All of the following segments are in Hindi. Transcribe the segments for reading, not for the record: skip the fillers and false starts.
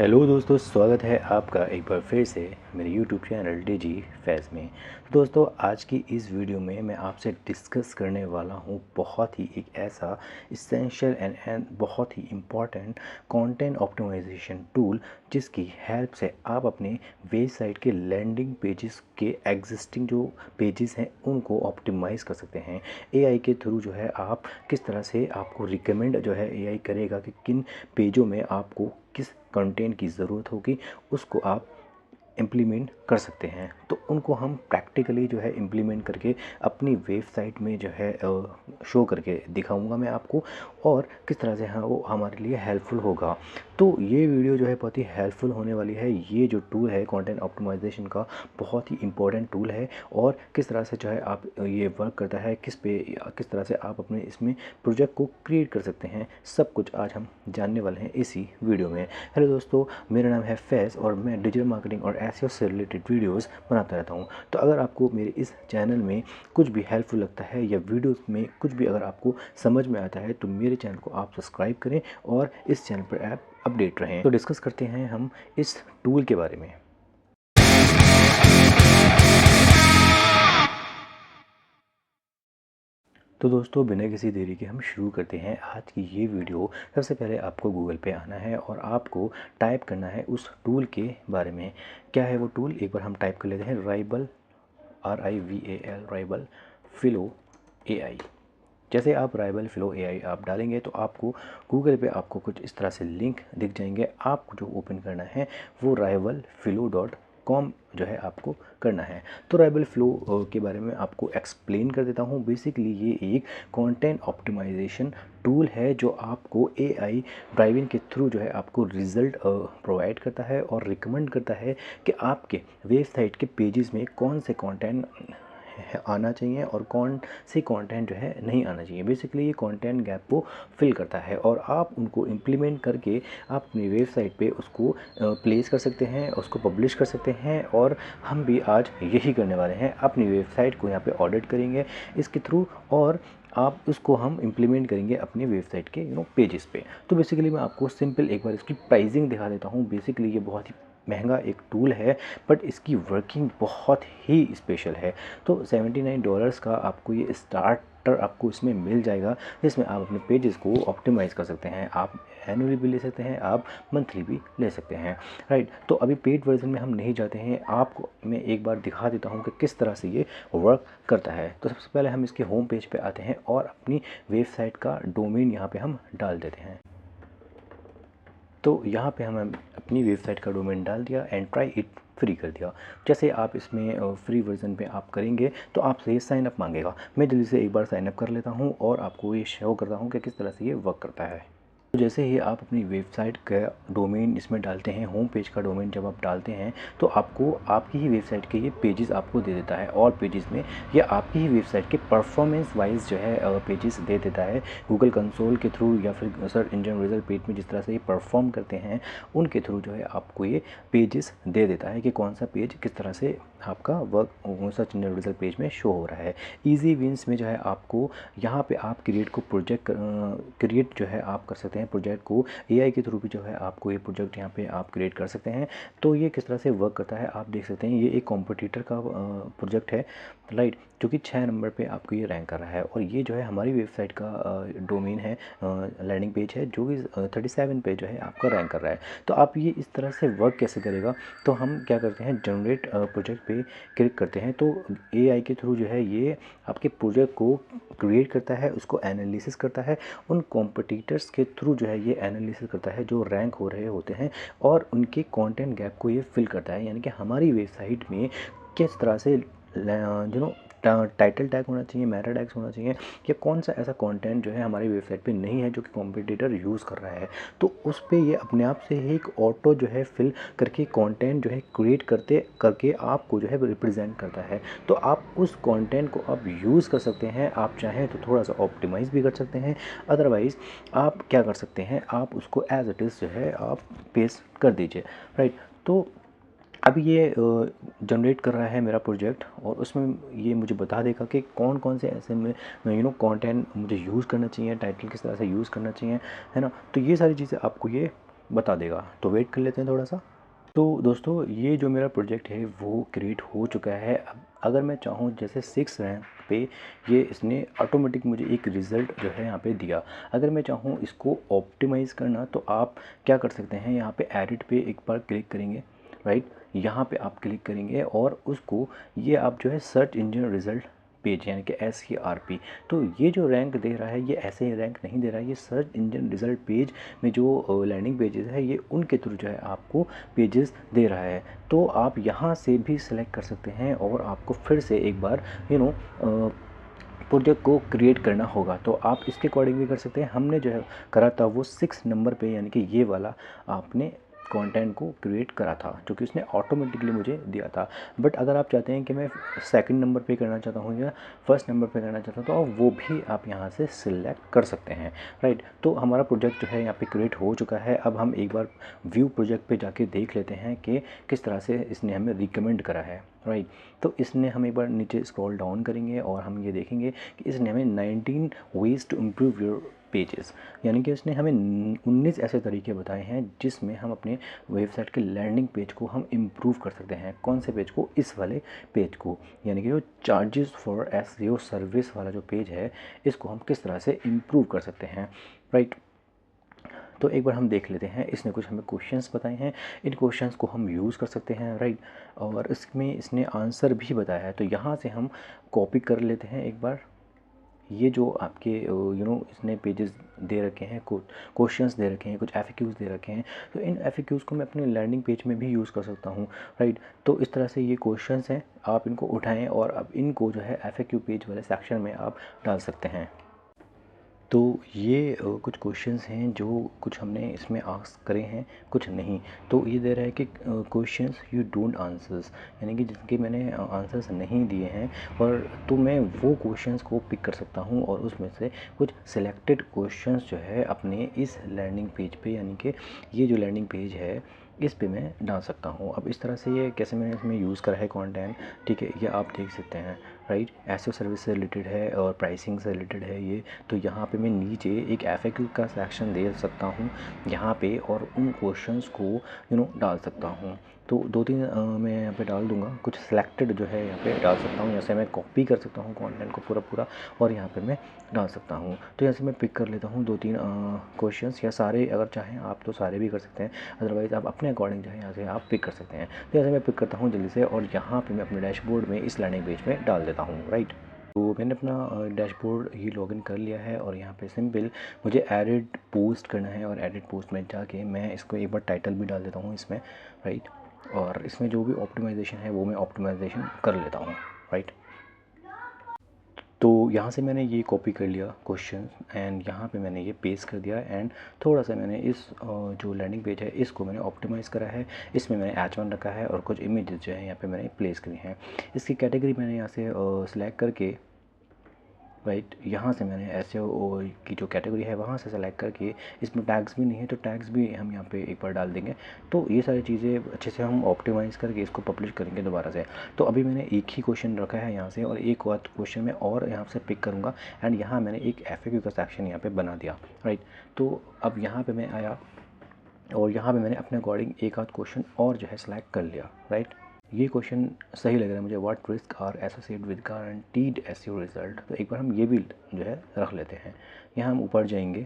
हेलो दोस्तों, स्वागत है आपका एक बार फिर से मेरे यूट्यूब चैनल डिजी फैज़ में। दोस्तों, आज की इस वीडियो में मैं आपसे डिस्कस करने वाला हूँ बहुत ही एक ऐसा इसेंशियल एंड बहुत ही इम्पॉर्टेंट कंटेंट ऑप्टिमाइजेशन टूल जिसकी हेल्प से आप अपने वेबसाइट के लैंडिंग पेजेस के एग्जिस्टिंग जो पेजेस हैं उनको ऑप्टिमाइज़ कर सकते हैं। एआई के थ्रू जो है आप किस तरह से आपको रिकमेंड जो है एआई करेगा कि किन पेजों में आपको किस कंटेंट की ज़रूरत होगी, उसको आप इम्प्लीमेंट कर सकते हैं। तो उनको हम प्रैक्टिकली जो है इम्प्लीमेंट करके अपनी वेबसाइट में जो है शो करके दिखाऊंगा मैं आपको, और किस तरह से हाँ वो हमारे लिए हेल्पफुल होगा। तो ये वीडियो जो है बहुत ही हेल्पफुल होने वाली है। ये जो टूल है कंटेंट ऑप्टिमाइजेशन का बहुत ही इंपॉर्टेंट टूल है, और किस तरह से जो है आप ये वर्क करता है, किस तरह से आप अपने इसमें प्रोजेक्ट को क्रिएट कर सकते हैं, सब कुछ आज हम जानने वाले हैं इसी वीडियो में। हेलो दोस्तों, मेरा नाम है फैज़ और मैं डिजिटल मार्केटिंग और एसईओ से रिलेटेड वीडियोस बनाता रहता हूं। तो अगर आपको मेरे इस चैनल में कुछ भी हेल्पफुल लगता है या वीडियोस में कुछ भी अगर आपको समझ में आता है तो मेरे चैनल को आप सब्सक्राइब करें और इस चैनल पर आप अपडेट रहें। तो डिस्कस करते हैं हम इस टूल के बारे में। तो दोस्तों, बिना किसी देरी के हम शुरू करते हैं आज की ये वीडियो। सबसे पहले आपको गूगल पे आना है और आपको टाइप करना है उस टूल के बारे में। क्या है वो टूल, एक बार हम टाइप कर लेते हैं। राइवल, RIVAL, राइवल फ़िलो AI। जैसे आप राइवल फ़िलो AI आप डालेंगे तो आपको गूगल पे आपको कुछ इस तरह से लिंक दिख जाएंगे। आपको जो ओपन करना है वो rivalphilo.com जो है आपको करना है। तो राइवल फ़्लो के बारे में आपको एक्सप्लेन कर देता हूँ। बेसिकली ये एक कंटेंट ऑप्टिमाइजेशन टूल है जो आपको एआई ड्राइविंग के थ्रू जो है आपको रिज़ल्ट प्रोवाइड करता है और रिकमेंड करता है कि आपके वेबसाइट के पेजेस में कौन से कंटेंट आना चाहिए और कौन से कंटेंट जो है नहीं आना चाहिए। बेसिकली ये कंटेंट गैप को फिल करता है और आप उनको इम्प्लीमेंट करके आप अपनी वेबसाइट पे उसको प्लेस कर सकते हैं, उसको पब्लिश कर सकते हैं। और हम भी आज यही करने वाले हैं, अपनी वेबसाइट को यहाँ पे ऑडिट करेंगे इसके थ्रू, और आप उसको हम इम्प्लीमेंट करेंगे अपनी वेबसाइट के पेजेस पे। तो बेसिकली मैं आपको सिंपल एक बार इसकी प्राइसिंग दिखा देता हूँ। बेसिकली ये बहुत ही महंगा एक टूल है बट इसकी वर्किंग बहुत ही स्पेशल है। तो $79 का आपको ये स्टार्टर आपको इसमें मिल जाएगा, जिसमें आप अपने पेजेस को ऑप्टिमाइज़ कर सकते हैं। आप एनुअली भी ले सकते हैं, आप मंथली भी ले सकते हैं, राइट। तो अभी पेड वर्जन में हम नहीं जाते हैं, आपको मैं एक बार दिखा देता हूँ कि किस तरह से ये वर्क करता है। तो सबसे पहले हम इसके होम पेज पे आते हैं और अपनी वेबसाइट का डोमेन यहाँ पे हम डाल देते हैं। तो यहाँ पे हम अपनी वेबसाइट का डोमेन डाल दिया एंड ट्राई इट फ्री कर दिया। जैसे आप इसमें फ्री वर्जन पे आप करेंगे तो आपसे ये साइन अप मांगेगा। मैं जल्दी से एक बार साइन अप कर लेता हूँ और आपको ये शो करता हूँ कि किस तरह से ये वर्क करता है। तो जैसे ही आप अपनी वेबसाइट का डोमेन इसमें डालते हैं, होम पेज का डोमेन जब आप डालते हैं तो आपको आपकी ही वेबसाइट के ये पेजेस आपको दे देता है। और पेजेस में ये आपकी ही वेबसाइट के परफॉर्मेंस वाइज जो है पेजेस दे देता है गूगल कंसोल के थ्रू, या फिर सर्च इंजन रिजल्ट पेज में जिस तरह से ये परफॉर्म करते हैं उनके थ्रू जो है आपको ये पेजेस दे देता है कि कौन सा पेज किस तरह से आपका work search engine result page में शो हो रहा है। ईजी विंस में जो है आपको यहाँ पे आप क्रिएट जो है आप कर सकते हैं प्रोजेक्ट को। एआई के थ्रू भी जो है आपको ये प्रोजेक्ट यहाँ पे आप क्रिएट कर सकते हैं। तो ये किस तरह से वर्क करता है आप देख सकते हैं। ये एक कॉम्पिटिटर का प्रोजेक्ट है, राइट, जो कि 6 नंबर पे आपको ये रैंक कर रहा है। और ये जो है हमारी वेबसाइट का डोमेन है, लैंडिंग पेज है, जो कि 37 पे जो है आपका रैंक कर रहा है। तो आप ये इस तरह से वर्क कैसे करेगा, तो हम क्या करते हैं, जनरेट प्रोजेक्ट पे क्लिक करते हैं। तो एआई के थ्रू जो है ये आपके प्रोजेक्ट को क्रिएट करता है, उसको एनालिसिस करता है, उन कॉम्पिटिटर्स के थ्रू जो है ये एनालिसिस करता है जो रैंक हो रहे होते हैं, और उनके कंटेंट गैप को ये फिल करता है। यानी कि हमारी वेबसाइट में किस तरह से टाइटल टैग होना चाहिए, मेटा टैग्स होना चाहिए, या कौन सा ऐसा कंटेंट जो है हमारी वेबसाइट पे नहीं है जो कि कॉम्पिटिटर यूज़ कर रहा है। तो उस पे ये अपने आप से ही एक ऑटो जो है फिल करके कंटेंट जो है क्रिएट करके आपको जो है रिप्रेजेंट करता है। तो आप उस कंटेंट को आप यूज़ कर सकते हैं। आप चाहें तो थोड़ा सा ऑप्टिमाइज़ भी कर सकते हैं, अदरवाइज़ आप क्या कर सकते हैं, आप उसको एज इट इज़ जो है आप पेस्ट कर दीजिए, राइट। तो अभी ये जनरेट कर रहा है मेरा प्रोजेक्ट, और उसमें ये मुझे बता देगा कि कौन कौन से ऐसे में कंटेंट मुझे यूज़ करना चाहिए, टाइटल किस तरह से यूज़ करना चाहिए, है ना। तो ये सारी चीज़ें आपको ये बता देगा। तो वेट कर लेते हैं थोड़ा सा। तो दोस्तों ये जो मेरा प्रोजेक्ट है वो क्रिएट हो चुका है। अब अगर मैं चाहूँ जैसे 6 रैंक पे ये इसने ऑटोमेटिक मुझे एक रिज़ल्ट जो है यहाँ पे दिया। अगर मैं चाहूँ इसको ऑप्टिमाइज़ करना तो आप क्या कर सकते हैं, यहाँ पे एडिट पे एक बार क्लिक करेंगे, राइट। यहाँ पे आप क्लिक करेंगे और उसको ये आप जो है सर्च इंजन रिज़ल्ट पेज यानी कि SERP। तो ये जो रैंक दे रहा है ये ऐसे ही रैंक नहीं दे रहा है, ये सर्च इंजन रिज़ल्ट पेज में जो लैंडिंग पेजेस है ये उनके थ्रू जो है आपको पेजेस दे रहा है। तो आप यहाँ से भी सिलेक्ट कर सकते हैं और आपको फिर से एक बार प्रोजेक्ट को क्रिएट करना होगा। तो आप इसके अकॉर्डिंग भी कर सकते हैं। हमने जो है करा था वो 6 नंबर पे यानी कि ये वाला आपने कंटेंट को क्रिएट करा था जो कि उसने ऑटोमेटिकली मुझे दिया था। बट अगर आप चाहते हैं कि मैं सेकंड नंबर पे करना चाहता हूँ या फर्स्ट नंबर पे करना चाहता हूँ तो वो भी आप यहाँ से सिलेक्ट कर सकते हैं, राइट। तो हमारा प्रोजेक्ट जो है यहाँ पे क्रिएट हो चुका है। अब हम एक बार व्यू प्रोजेक्ट पे जाके देख लेते हैं कि किस तरह से इसने हमें रिकमेंड करा है, राइट। तो इसने हम एक बार नीचे स्क्रॉल डाउन करेंगे और हम ये देखेंगे कि इसने हमें 19 ways to improve your pages यानी कि इसने हमें 19 ऐसे तरीके बताए हैं जिसमें हम अपने वेबसाइट के लैंडिंग पेज को हम इम्प्रूव कर सकते हैं। कौन से पेज को? इस वाले पेज को, यानी कि जो चार्जेस फॉर SEO सर्विस वाला जो पेज है इसको हम किस तरह से इम्प्रूव कर सकते हैं, राइट। तो एक बार हम देख लेते हैं। इसने कुछ हमें क्वेश्चंस बताए हैं, इन क्वेश्चंस को हम यूज़ कर सकते हैं, राइट। और इसमें इसने आंसर भी बताया है तो यहाँ से हम कॉपी कर लेते हैं एक बार। ये जो आपके इसने पेजेस दे रखे हैं, क्वेश्चंस दे रखे हैं, कुछ FAQs दे रखे हैं। तो इन FAQs को मैं अपने लैंडिंग पेज में भी यूज़ कर सकता हूँ, राइट। तो इस तरह से ये क्वेश्चंस हैं, आप इनको उठाएं और अब इनको जो है FAQ पेज वाले सेक्शन में आप डाल सकते हैं। तो ये कुछ क्वेश्चंस हैं जो कुछ हमने इसमें आस्क करे हैं, कुछ नहीं। तो ये दे रहा है कि क्वेश्चंस यू डोंट आंसर्स, यानी कि जिनके मैंने आंसर्स नहीं दिए हैं और तो मैं वो क्वेश्चंस को पिक कर सकता हूँ और उसमें से कुछ सिलेक्टेड क्वेश्चंस जो है अपने इस लैंडिंग पेज पे, यानी कि ये जो लैंडिंग पेज है इस पे मैं डाल सकता हूँ। अब इस तरह से ये कैसे मैंने इसमें यूज़ करा है कंटेंट, ठीक है, ये आप देख सकते हैं, राइट। SEO सर्विस से रिलेटेड है और प्राइसिंग से रिलेटेड है ये। तो यहाँ पे मैं नीचे एक FAQ का सेक्शन दे सकता हूँ यहाँ पे और उन क्वेश्चंस को डाल सकता हूँ। तो 2-3 मैं यहाँ पे डाल दूँगा, कुछ सिलेक्टेड जो है यहाँ पे डाल सकता हूँ। जैसे मैं कॉपी कर सकता हूँ कंटेंट को पूरा और यहाँ पे मैं डाल सकता हूँ। तो जैसे मैं पिक कर लेता हूँ 2-3 क्वेश्चंस, या सारे अगर चाहें आप तो सारे भी कर सकते हैं, अदरवाइज़ आप अपने अकॉर्डिंग जो है यहाँ से आप पिक कर सकते हैं। तो जैसे मैं पिक करता हूँ जल्दी से और यहाँ पे मैं अपने डैशबोर्ड में इस लैंडिंग पेज में डाल देता हूँ, राइट। तो मैंने अपना डैशबोर्ड ही लॉगिन कर लिया है और यहाँ पे सिंपल मुझे एडिट पोस्ट करना है और एडिट पोस्ट में जाके मैं इसको एक बार टाइटल भी डाल देता हूँ इसमें, राइट। और इसमें जो भी ऑप्टिमाइजेशन है वो मैं ऑप्टिमाइजेशन कर लेता हूँ, राइट। तो यहाँ से मैंने ये कॉपी कर लिया क्वेश्चन एंड यहाँ पे मैंने ये पेस्ट कर दिया एंड थोड़ा सा मैंने इस जो लैंडिंग पेज है इसको मैंने ऑप्टिमाइज़ करा है। इसमें मैंने H1 रखा है और कुछ इमेजेस जो है यहाँ पे मैंने प्लेस करी हैं। इसकी कैटेगरी मैंने यहाँ से सिलेक्ट करके, राइट, यहाँ से मैंने SEO की जो कैटेगरी है वहाँ से सेलेक्ट करके, इसमें टैग्स भी नहीं है तो टैग्स भी हम यहाँ पे एक बार डाल देंगे। तो ये सारी चीज़ें अच्छे से हम ऑप्टिमाइज़ करके इसको पब्लिश करेंगे दोबारा से। तो अभी मैंने एक ही क्वेश्चन रखा है यहाँ से और एक और क्वेश्चन में और यहाँ से पिक करूँगा एंड यहाँ मैंने एक FAQ का सेक्शन यहाँ पर बना दिया, राइट। तो अब यहाँ पर मैं आया और यहाँ पर मैंने अपने अकॉर्डिंग एक आध क्वेश्चन और जो है सेलेक्ट कर लिया, राइट। ये क्वेश्चन सही लग रहा है मुझे, what risk are associated with guaranteed SEO result. तो एक बार हम ये भी जो है रख लेते हैं। यहाँ हम ऊपर जाएंगे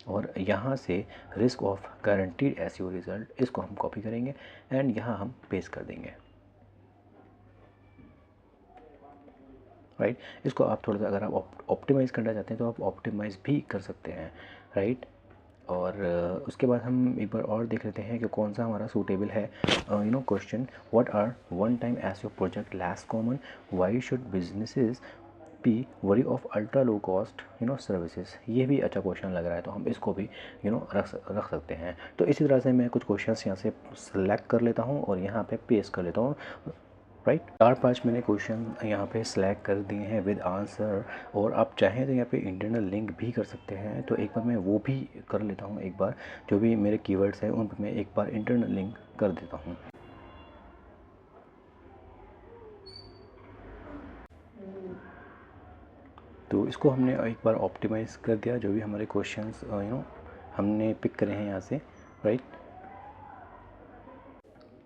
और यहाँ से risk of guaranteed SEO result इसको हम कॉपी करेंगे एंड यहाँ हम पेस्ट कर देंगे, राइट। इसको आप थोड़ा सा अगर आप ऑप्टिमाइज़ करना चाहते हैं तो आप ऑप्टिमाइज़ भी कर सकते हैं, राइट। और उसके बाद हम एक बार और देख लेते हैं कि कौन सा हमारा सूटेबल है। Question, what are one time SEO project less common, why should businesses be wary of ultra low cost services. ये भी अच्छा क्वेश्चन लग रहा है तो हम इसको भी रख सकते हैं। तो इसी तरह से मैं कुछ क्वेश्चंस यहाँ से सेलेक्ट कर लेता हूँ और यहाँ पे पेस्ट कर लेता हूँ, राइट। 4-5 मैंने क्वेश्चन यहाँ पे सिलेक्ट कर दिए हैं विद आंसर और आप चाहें तो यहाँ पे इंटरनल लिंक भी कर सकते हैं। तो एक बार मैं वो भी कर लेता हूँ, एक बार जो भी मेरे कीवर्ड्स हैं उन पर मैं एक बार इंटरनल लिंक कर देता हूँ। तो इसको हमने एक बार ऑप्टिमाइज़ कर दिया, जो भी हमारे क्वेश्चंस हमने पिक करे हैं यहाँ से, राइट।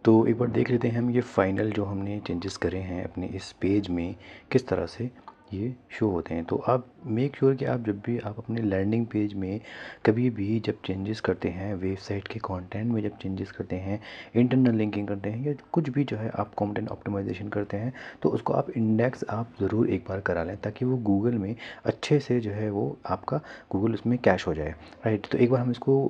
तो एक बार देख लेते हैं हम ये फ़ाइनल जो हमने चेंजेस करे हैं अपने इस पेज में किस तरह से ये शो होते हैं। तो आप मेक श्योर कि आप जब भी आप अपने लैंडिंग पेज में कभी भी जब चेंजेस करते हैं, वेबसाइट के कंटेंट में जब चेंजेस करते हैं, इंटरनल लिंकिंग करते हैं या कुछ भी जो है आप कंटेंट ऑप्टिमाइजेशन करते हैं, तो उसको आप इंडेक्स आप ज़रूर एक बार करा लें ताकि वो गूगल में अच्छे से जो है वो आपका गूगल उसमें कैश हो जाए, राइट। तो एक बार हम इसको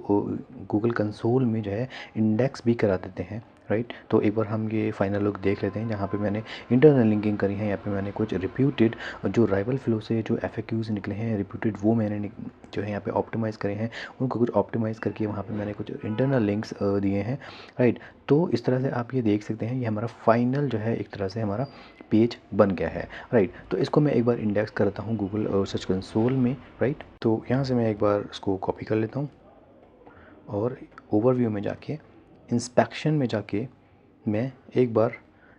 गूगल कंसोल में जो है इंडेक्स भी करा देते हैं, राइट। तो एक बार हम ये फाइनल लुक देख लेते हैं जहाँ पे मैंने इंटरनल लिंकिंग करी है। यहाँ पे मैंने कुछ रिप्यूटेड जो राइवल फ्लो से जो FAQs निकले हैं रिप्यूटेड, वो मैंने जो है यहाँ पे ऑप्टिमाइज़ करे हैं, उनको कुछ ऑप्टिमाइज़ करके वहाँ पे मैंने कुछ इंटरनल लिंक्स दिए हैं, राइट। तो इस तरह से आप ये देख सकते हैं ये हमारा फाइनल जो है एक तरह से हमारा पेज बन गया है, राइट। तो इसको मैं एक बार इंडेक्स करता हूँ गूगल सर्च कंसोल में, राइट। तो यहाँ से मैं एक बार इसको कॉपी कर लेता हूँ और ओवरव्यू में जाके इंस्पेक्शन में जाके मैं एक बार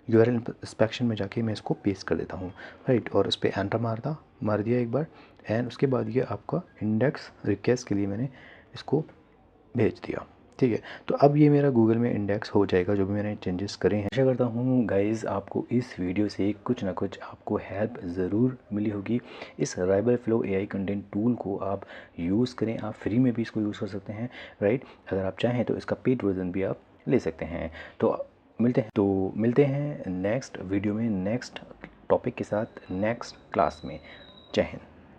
URL इंस्पेक्शन में जाके मैं इसको पेस्ट कर देता हूँ, राइट। और उस पर एंटर मार दिया एक बार, एंड उसके बाद ये आपका इंडेक्स रिक्वेस्ट के लिए मैंने इसको भेज दिया, ठीक है। तो अब ये मेरा गूगल में इंडेक्स हो जाएगा जो भी मैंने चेंजेस करे हैं। आशा करता हूँ गाइज़ आपको इस वीडियो से कुछ ना कुछ आपको हेल्प ज़रूर मिली होगी। इस rival flow AI content tool को आप यूज़ करें, आप फ्री में भी इसको यूज़ कर सकते हैं, राइट। अगर आप चाहें तो इसका पेड वर्जन भी आप ले सकते हैं। तो मिलते हैं नेक्स्ट वीडियो में नेक्स्ट टॉपिक के साथ नेक्स्ट क्लास में। जय हिंद।